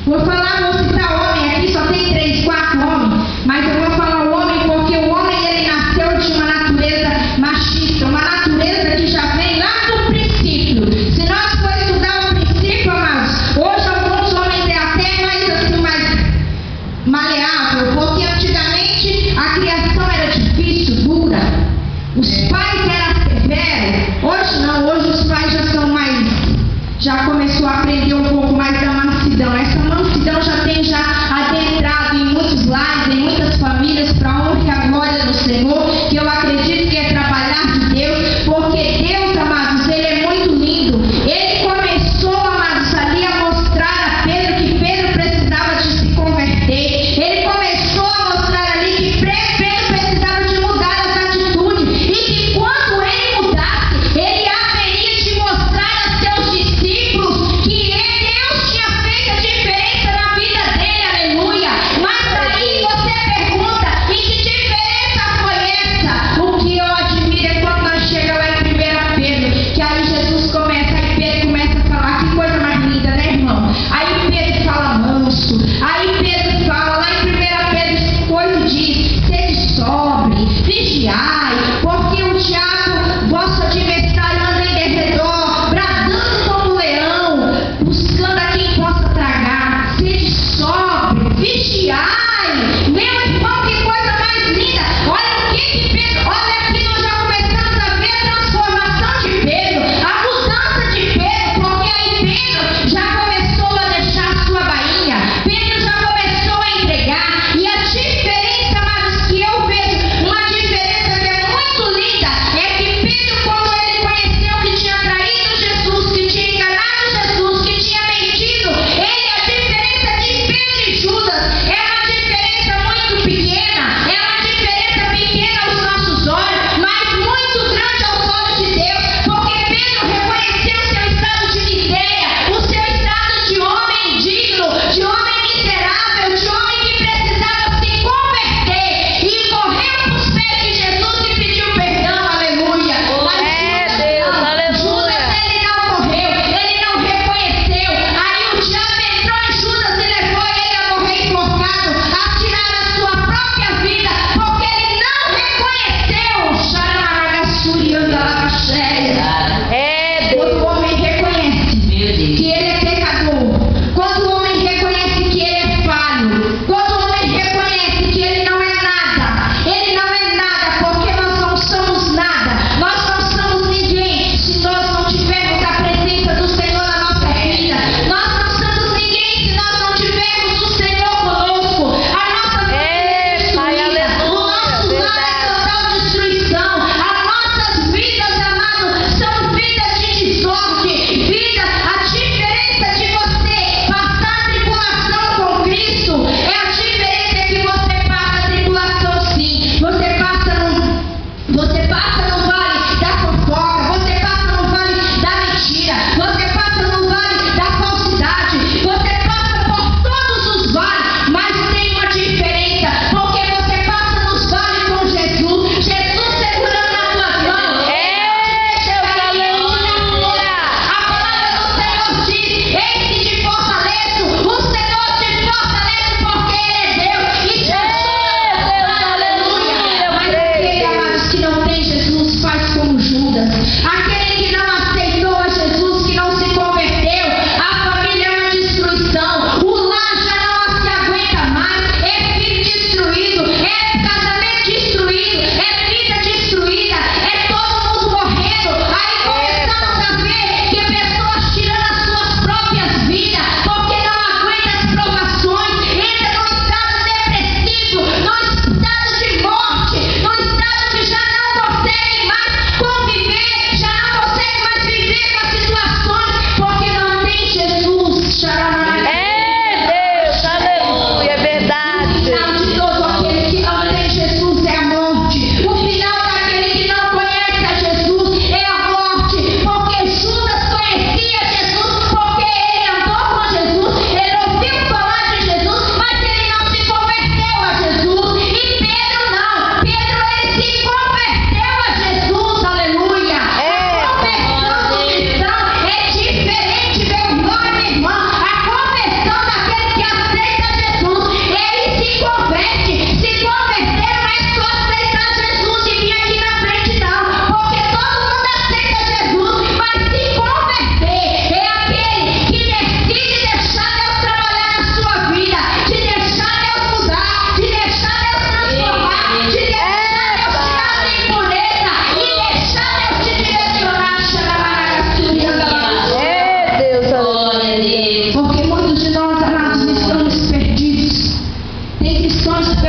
Vou citar homem aqui, só tem 3, 4 homens, mas eu vou falar o homem porque o homem ele nasceu de uma natureza machista, uma natureza que já vem lá do princípio. Se nós for estudar o princípio, amados, hoje alguns homens é até mais assim, mais maleável, porque antigamente a criação era difícil, dura. Os pais eram severos. Hoje não, hoje os pais já são mais, já começou a aprender um pouco mais da mansidão. Essa mansidão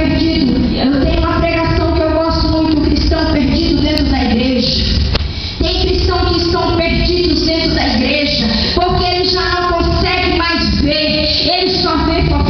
perdido. Eu tenho uma pregação que eu gosto muito, o cristão perdido dentro da igreja. Tem cristãos que estão perdidos dentro da igreja, porque eles já não conseguem mais ver, eles só vê fofoca.